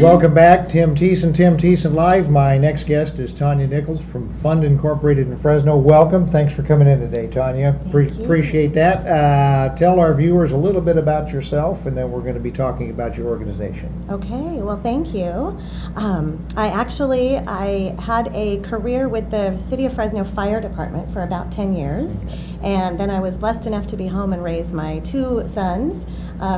Welcome back, Tim Thiessen Live. My next guest is Tanya Nichols from Fund Incorporated in Fresno. Welcome. Thanks for coming in today, Tanya. Appreciate that. Tell our viewers a little bit about yourself, and then we're going to be talking about your organization. Okay, well, thank you. I had a career with the City of Fresno Fire Department for about 10 years, and then I was blessed enough to be home and raise my two sons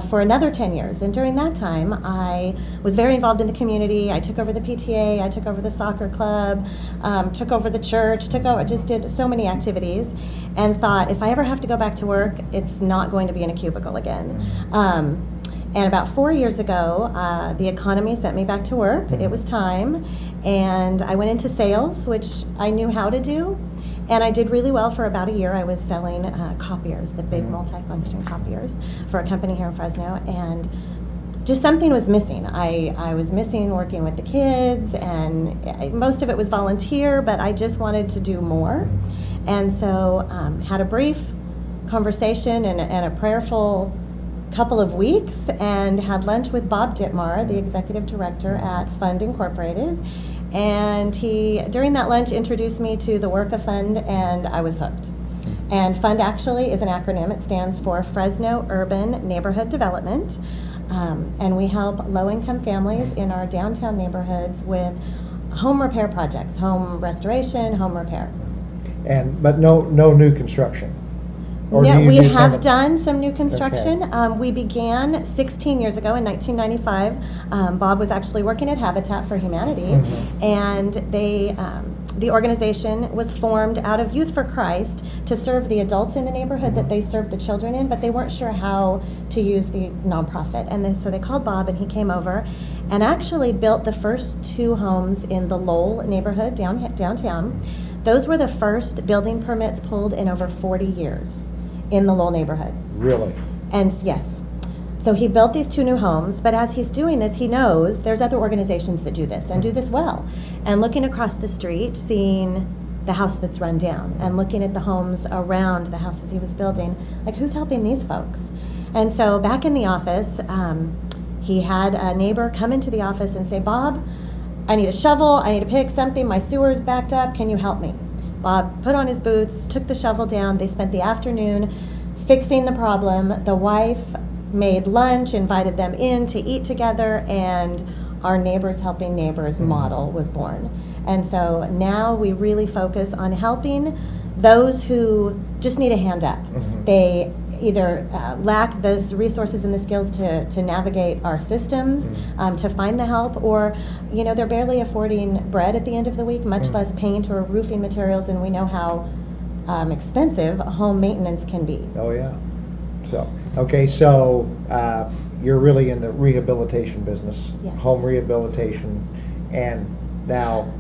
for another 10 years. And during that time, I was very involved in the community. I took over the PTA, I took over the soccer club, took over the church, just did so many activities, and thought if I ever have to go back to work, it's not going to be in a cubicle again. And about 4 years ago, the economy sent me back to work. It was time, and I went into sales, which I knew how to do, and I did really well for about a year. I was selling copiers, the big multi-function copiers, for a company here in Fresno, and just something was missing. I was missing working with the kids, and most of it was volunteer, but I just wanted to do more. And so had a brief conversation and a prayerful couple of weeks, and had lunch with Bob Dittmar, the executive director at Fund Incorporated. And he, during that lunch, introduced me to the work of Fund, and I was hooked. And Fund actually is an acronym. It stands for Fresno Urban Neighborhood Development. And we help low-income families in our downtown neighborhoods with home repair projects, home restoration, home repair. But no new construction? No, we have done some new construction. Okay. We began 16 years ago in 1995. Bob was actually working at Habitat for Humanity, and the organization was formed out of Youth for Christ to serve the adults in the neighborhood that they served the children in, but they weren't sure how to use the nonprofit. And so they called Bob, and he came over and actually built the first two homes in the Lowell neighborhood downtown. Those were the first building permits pulled in over 40 years in the Lowell neighborhood. Really? And yes. So he built these two new homes, but as he's doing this, he knows there's other organizations that do this and do this well. And looking across the street, seeing the house that's run down, and looking at the homes around the houses he was building, like, who's helping these folks? And so back in the office, he had a neighbor come into the office and say, Bob, I need a shovel, I need to pick something, my sewer's backed up, can you help me? Bob put on his boots, took the shovel down. They spent the afternoon fixing the problem. The wife made lunch, invited them in to eat together, and our Neighbors Helping Neighbors model was born. And so now we really focus on helping those who just need a hand up. They either lack the resources and the skills to navigate our systems, to find the help, or they're barely affording bread at the end of the week, much less paint or roofing materials, and we know how expensive home maintenance can be. Oh yeah. So okay, so you're really in the rehabilitation business. Yes. Home rehabilitation, and now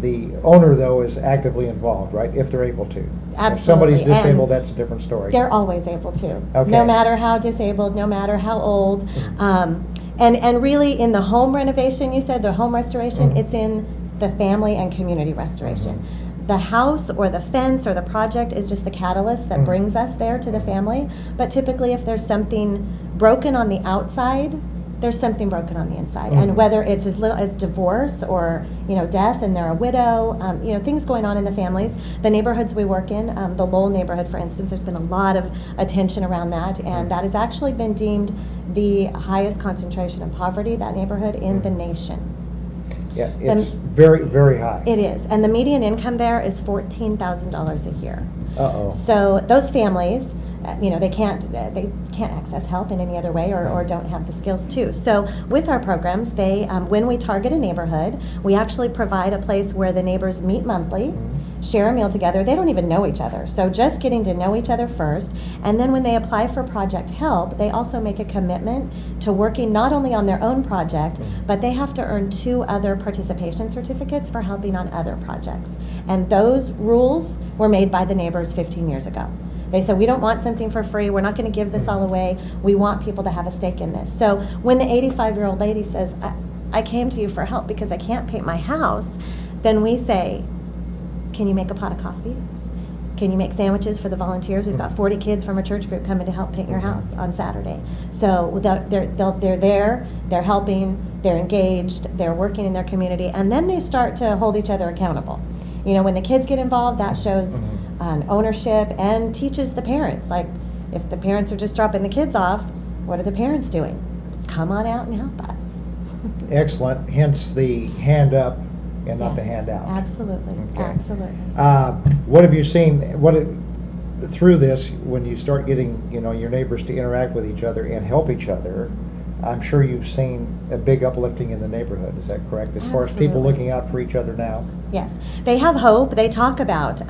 the owner, though, is actively involved, right? If they're able to. Absolutely. If somebody's disabled, that's a different story. They're always able to. Okay. No matter how disabled, no matter how old. And really, in the home renovation, you said, the home restoration, it's in the family and community restoration. The house or the fence or the project is just the catalyst that brings us there to the family. But typically, if there's something broken on the outside, there's something broken on the inside. And whether it's as little as divorce or death and they're a widow, things going on in the families. The neighborhoods we work in, the Lowell neighborhood, for instance, there's been a lot of attention around that, and that has actually been deemed the highest concentration of poverty, that neighborhood, in the nation. Yeah, it's very, very high. It is, and the median income there is $14,000 a year. Uh-oh. So those families, they can't access help in any other way, or don't have the skills to. So with our programs, when we target a neighborhood, we actually provide a place where the neighbors meet monthly, share a meal together. They don't even know each other. So just getting to know each other first, and then when they apply for project help, they also make a commitment to working not only on their own project, but they have to earn 2 other participation certificates for helping on other projects. And those rules were made by the neighbors 15 years ago. They said, we don't want something for free. We're not going to give this all away. We want people to have a stake in this. So when the 85-year-old lady says, I came to you for help because I can't paint my house, then we say, can you make a pot of coffee? Can you make sandwiches for the volunteers? We've got 40 kids from our church group coming to help paint your house on Saturday. So they're there, they're helping, they're engaged, they're working in their community, and then they start to hold each other accountable. You know, when the kids get involved, that shows ownership and teaches the parents. Like, if the parents are just dropping the kids off, what are the parents doing? Come on out and help us. Excellent. Hence the hand up and not the Yes, hand out. Absolutely, Okay. absolutely. What have you seen? Through this, when you start getting your neighbors to interact with each other and help each other, I'm sure you've seen a big uplifting in the neighborhood. Is that correct? As far as people Absolutely. looking out for each other now. Yes, they have hope. They talk about,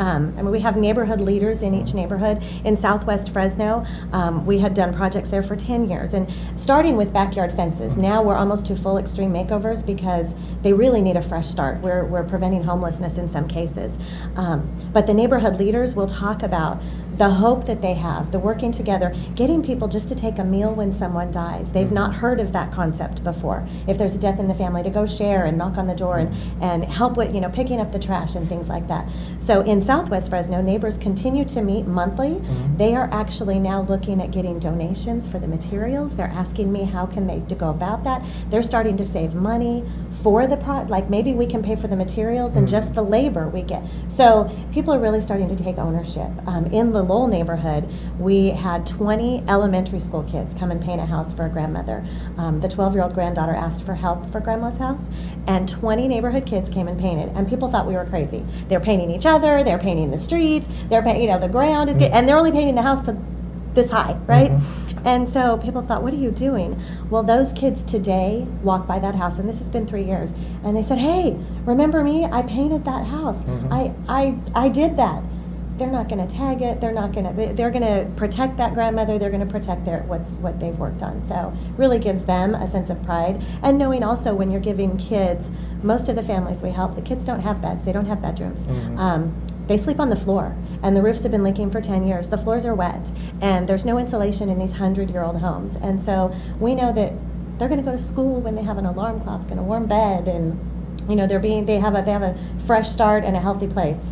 we have neighborhood leaders in each neighborhood. In Southwest Fresno, we had done projects there for 10 years. And starting with backyard fences, now we're almost to full extreme makeovers because they really need a fresh start. We're preventing homelessness in some cases. But the neighborhood leaders will talk about the hope that they have, the working together, getting people just to take a meal when someone dies. They've not heard of that concept before. If there's a death in the family, to go share and knock on the door and help with, picking up the trash and things like that. So in Southwest Fresno, neighbors continue to meet monthly. They are actually now looking at getting donations for the materials. They're asking me how can they go about that. They're starting to save money for the like maybe we can pay for the materials and just the labor we get. So people are really starting to take ownership. In the Lowell neighborhood, we had 20 elementary school kids come and paint a house for a grandmother. The 12-year-old granddaughter asked for help for grandma's house, and 20 neighborhood kids came and painted, and people thought we were crazy. They're painting each other, they're painting the streets, they're painting, the ground is and they're only painting the house to this high, right? And so people thought, what are you doing? Well, those kids today walk by that house, and this has been 3 years, and they said, hey, remember me? I painted that house. I did that. They're not going to tag it. They're going to protect that grandmother. They're going to protect what they've worked on. So really gives them a sense of pride. And knowing also when you're giving kids, most of the families we help, the kids don't have beds. They don't have bedrooms. They sleep on the floor, and the roofs have been leaking for 10 years. The floors are wet, and there's no insulation in these 100-year-old homes. And so we know that they're going to go to school when they have an alarm clock and a warm bed, and they have a fresh start and a healthy place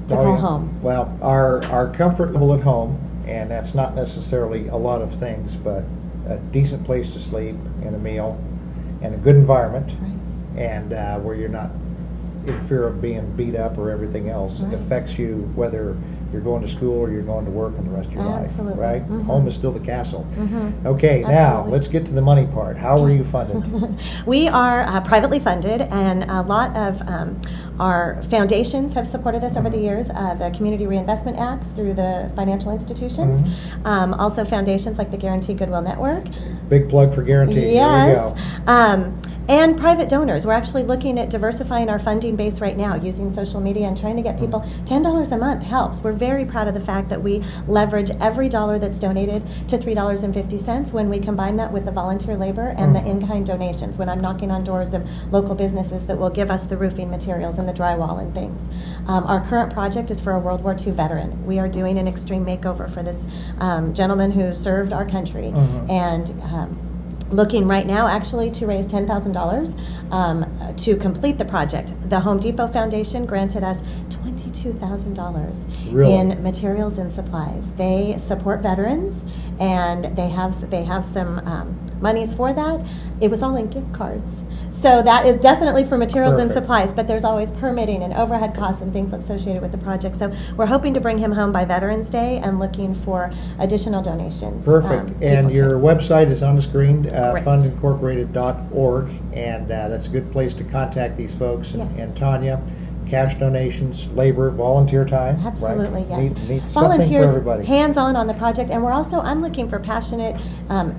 to call home. Well, our comfort level at home, and that's not necessarily a lot of things, but a decent place to sleep and a meal and a good environment, and where you're not in fear of being beat up or everything else. It affects you whether you're going to school or you're going to work in the rest of your life, right? Home is still the castle. Okay, now let's get to the money part. How are you funded? We are privately funded, and a lot of our foundations have supported us over the years. The Community Reinvestment Acts through the financial institutions. Also foundations like the Guarantee Goodwill Network. Big plug for Guarantee. Yes. Here we go. And private donors. We're actually looking at diversifying our funding base right now using social media and trying to get people. $10 a month helps. We're very proud of the fact that we leverage every dollar that's donated to $3.50 when we combine that with the volunteer labor and the in-kind donations. When I'm knocking on doors of local businesses that will give us the roofing materials and the drywall and things. Our current project is for a World War II veteran. We are doing an extreme makeover for this gentleman who served our country, and looking right now actually to raise $10,000 to complete the project. The Home Depot Foundation granted us $22,000 in materials and supplies. They support veterans, and they have some monies for that. It was all in gift cards. So that is definitely for materials and supplies, but there's always permitting and overhead costs and things associated with the project. So we're hoping to bring him home by Veterans Day and looking for additional donations. Perfect. And your website is on the screen, fundincorporated.org, and that's a good place to contact these folks. And Tanya, cash donations, labor, volunteer time. Absolutely, right? yes. Need Volunteers, for everybody. hands-on the project, and I'm looking for passionate,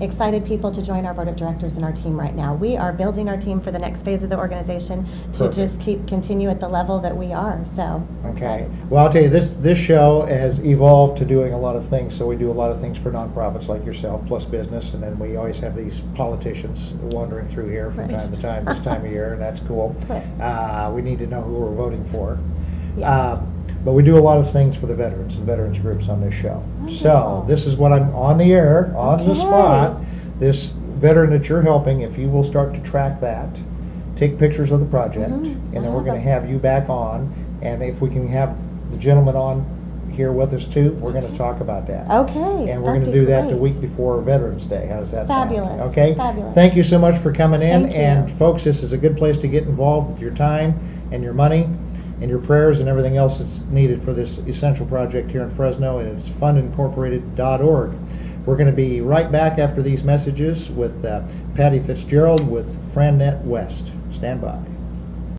excited people to join our board of directors and our team right now. We are building our team for the next phase of the organization to just continue at the level that we are. So okay. Well, I'll tell you, this show has evolved to doing a lot of things. So we do a lot of things for nonprofits like yourself, plus business, and then we always have these politicians wandering through here from time to time, this time of year, and that's cool. We need to know who we're voting for. But we do a lot of things for the veterans and veterans groups on this show. So this is what I'm on the air, on the spot. This veteran that you're helping, if you will start to track that, take pictures of the project, and then we're going to have you back on. And if we can have the gentleman on here with us too. We're going to talk about that. Okay. And we're going to that'd be do that the great. week before Veterans Day. How does that Fabulous. sound? Okay? Fabulous. Thank you so much for coming in. Thank you. And folks, this is a good place to get involved with your time and your money and your prayers and everything else that's needed for this essential project here in Fresno, and it's fundincorporated.org. We're going to be right back after these messages with Patty Fitzgerald with FranNet West. Stand by.